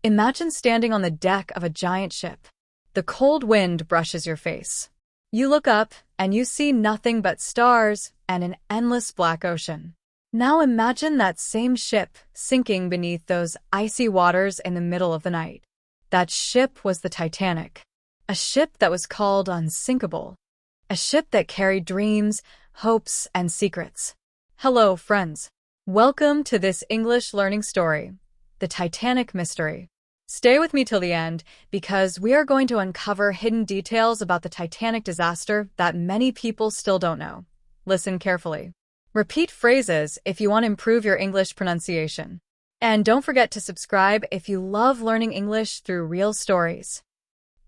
Imagine standing on the deck of a giant ship. The cold wind brushes your face. You look up, and you see nothing but stars and an endless black ocean. Now imagine that same ship sinking beneath those icy waters in the middle of the night. That ship was the Titanic. A ship that was called unsinkable. A ship that carried dreams, hopes, and secrets. Hello, friends. Welcome to this English learning story, the Titanic Mystery. Stay with me till the end, because we are going to uncover hidden details about the Titanic disaster that many people still don't know. Listen carefully. Repeat phrases if you want to improve your English pronunciation. And don't forget to subscribe if you love learning English through real stories.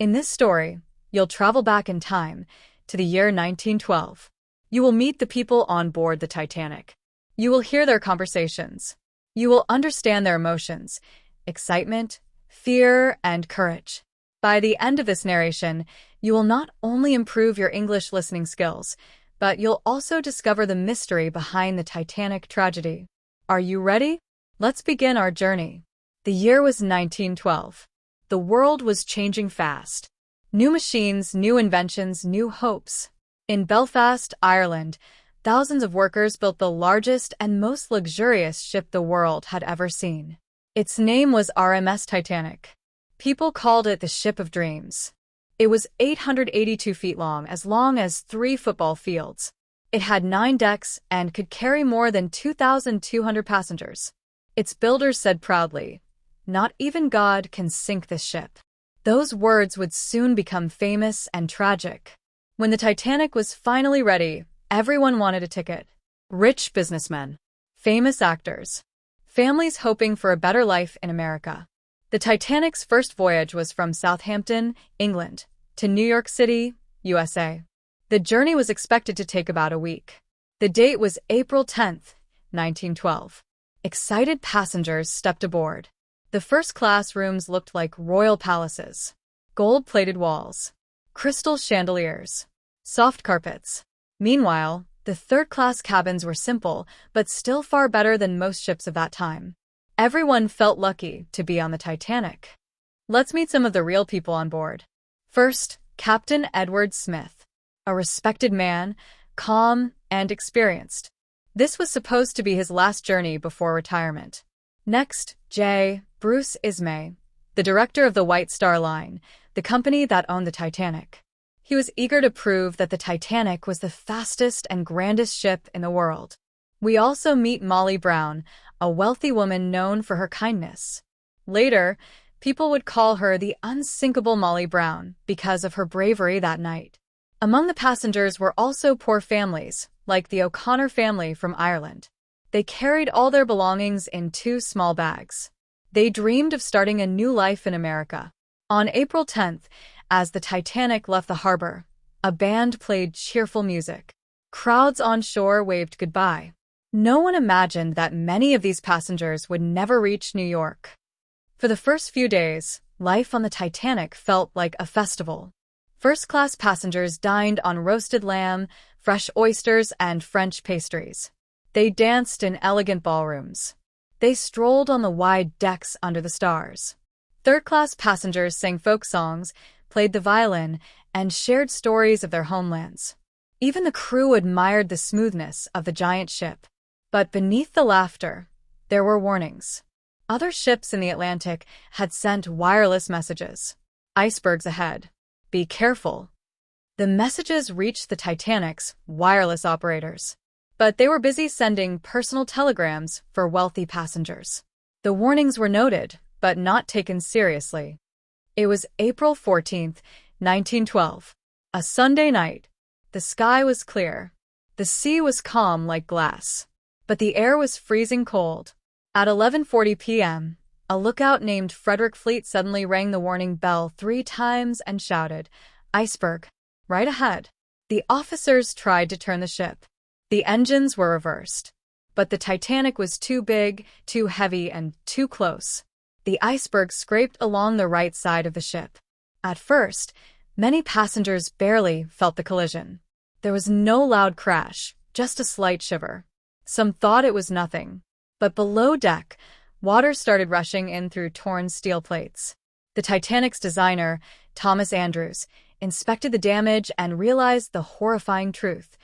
In this story, you'll travel back in time to the year 1912. You will meet the people on board the Titanic. You will hear their conversations. You will understand their emotions, excitement, fear, and courage. By the end of this narration, you will not only improve your English listening skills, but you'll also discover the mystery behind the Titanic tragedy. Are you ready? Let's begin our journey. The year was 1912. The world was changing fast. New machines, new inventions, new hopes. In Belfast, Ireland, thousands of workers built the largest and most luxurious ship the world had ever seen. Its name was RMS Titanic. People called it the Ship of Dreams. It was 882 feet long as 3 football fields. It had 9 decks and could carry more than 2,200 passengers. Its builders said proudly, "Not even God can sink this ship." Those words would soon become famous and tragic. When the Titanic was finally ready, everyone wanted a ticket. Rich businessmen, famous actors, families hoping for a better life in America. The Titanic's first voyage was from Southampton, England, to New York City, USA. The journey was expected to take about a week. The date was April 10th, 1912. Excited passengers stepped aboard. The first-class rooms looked like royal palaces. Gold-plated walls, crystal chandeliers, soft carpets. Meanwhile, the third-class cabins were simple, but still far better than most ships of that time. Everyone felt lucky to be on the Titanic. Let's meet some of the real people on board. First, Captain Edward Smith, a respected man, calm and experienced. This was supposed to be his last journey before retirement. Next, J. Bruce Ismay, the director of the White Star Line, the company that owned the Titanic. He was eager to prove that the Titanic was the fastest and grandest ship in the world. We also meet Molly Brown, a wealthy woman known for her kindness. Later, people would call her the unsinkable Molly Brown because of her bravery that night. Among the passengers were also poor families, like the O'Connor family from Ireland. They carried all their belongings in 2 small bags. They dreamed of starting a new life in America. On April 10th, as the Titanic left the harbor, a band played cheerful music. Crowds on shore waved goodbye. No one imagined that many of these passengers would never reach New York. For the first few days, life on the Titanic felt like a festival. First-class passengers dined on roasted lamb, fresh oysters, and French pastries. They danced in elegant ballrooms. They strolled on the wide decks under the stars. Third-class passengers sang folk songs, played the violin, and shared stories of their homelands. Even the crew admired the smoothness of the giant ship. But beneath the laughter, there were warnings. Other ships in the Atlantic had sent wireless messages. "Icebergs ahead. Be careful." The messages reached the Titanic's wireless operators. But they were busy sending personal telegrams for wealthy passengers. The warnings were noted, but not taken seriously. It was April 14th, 1912. A Sunday night. The sky was clear. The sea was calm like glass. But the air was freezing cold. At 11:40 p.m., a lookout named Frederick Fleet suddenly rang the warning bell 3 times and shouted, "Iceberg, right ahead." The officers tried to turn the ship. The engines were reversed. But the Titanic was too big, too heavy, and too close. The iceberg scraped along the right side of the ship. At first, many passengers barely felt the collision. There was no loud crash, just a slight shiver. Some thought it was nothing. But below deck, Water started rushing in through torn steel plates. The Titanic's designer, Thomas Andrews, inspected the damage and realized the horrifying truth.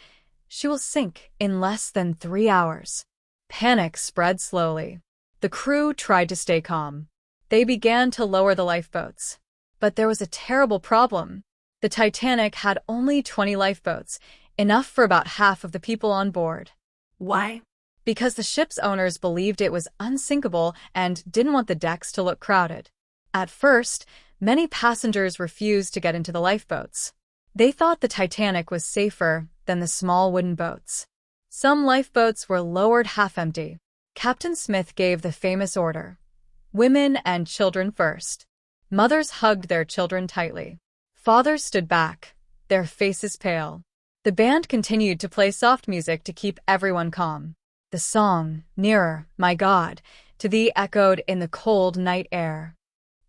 She will sink in less than 3 hours. Panic spread slowly. The crew tried to stay calm. They began to lower the lifeboats. But there was a terrible problem. The Titanic had only 20 lifeboats, enough for about half of the people on board. Why? Because the ship's owners believed it was unsinkable and didn't want the decks to look crowded. At first, many passengers refused to get into the lifeboats. They thought the Titanic was safer than the small wooden boats. Some lifeboats were lowered half-empty. Captain Smith gave the famous order, "Women and children first." Mothers hugged their children tightly. Fathers stood back, their faces pale. The band continued to play soft music to keep everyone calm. The song, "Nearer, My God, to Thee," echoed in the cold night air.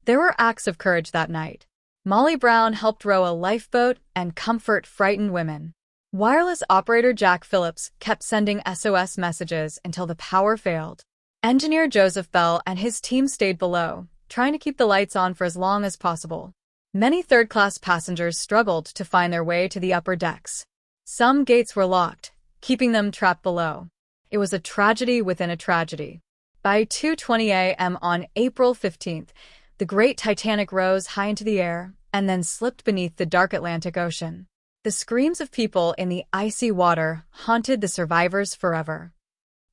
There were acts of courage that night. Molly Brown helped row a lifeboat and comfort frightened women. Wireless operator Jack Phillips kept sending SOS messages until the power failed. Engineer Joseph Bell and his team stayed below, trying to keep the lights on for as long as possible. Many third-class passengers struggled to find their way to the upper decks. Some gates were locked, keeping them trapped below. It was a tragedy within a tragedy. By 2:20 a.m. on April 15th, the great Titanic rose high into the air and then slipped beneath the dark Atlantic Ocean. The screams of people in the icy water haunted the survivors forever.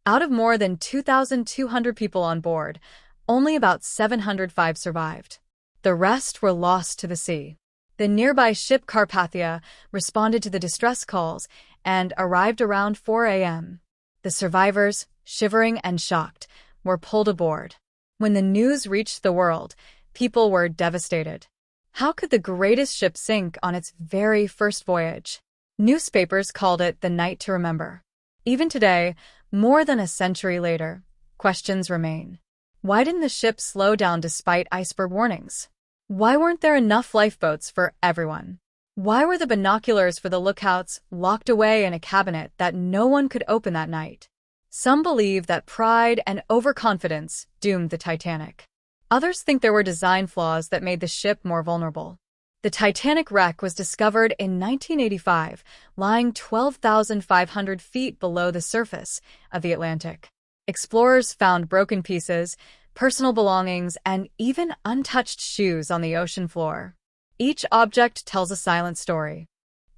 Out of more than 2,200 people on board, only about 705 survived. The rest were lost to the sea. The nearby ship Carpathia responded to the distress calls and arrived around 4 a.m. The survivors, shivering and shocked, were pulled aboard. When the news reached the world, people were devastated. How could the greatest ship sink on its very first voyage? Newspapers called it the night to remember. Even today, more than a century later, questions remain. Why didn't the ship slow down despite iceberg warnings? Why weren't there enough lifeboats for everyone? Why were the binoculars for the lookouts locked away in a cabinet that no one could open that night? Some believe that pride and overconfidence doomed the Titanic. Others think there were design flaws that made the ship more vulnerable. The Titanic wreck was discovered in 1985, lying 12,500 feet below the surface of the Atlantic. Explorers found broken pieces, personal belongings, and even untouched shoes on the ocean floor. Each object tells a silent story.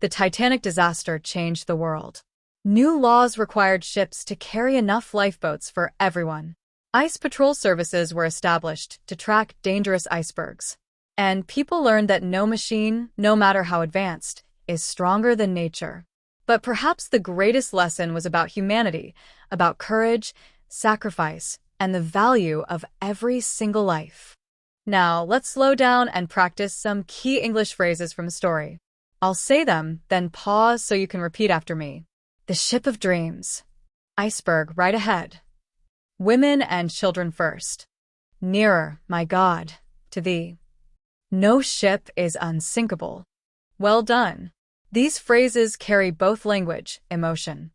The Titanic disaster changed the world. New laws required ships to carry enough lifeboats for everyone. Ice patrol services were established to track dangerous icebergs. And people learned that no machine, no matter how advanced, is stronger than nature. But perhaps the greatest lesson was about humanity, about courage, sacrifice, and the value of every single life. Now, let's slow down and practice some key English phrases from the story. I'll say them, then pause so you can repeat after me. The ship of dreams. Iceberg right ahead. Women and children first. Nearer, my God, to thee. No ship is unsinkable. Well done. These phrases carry both language, emotion,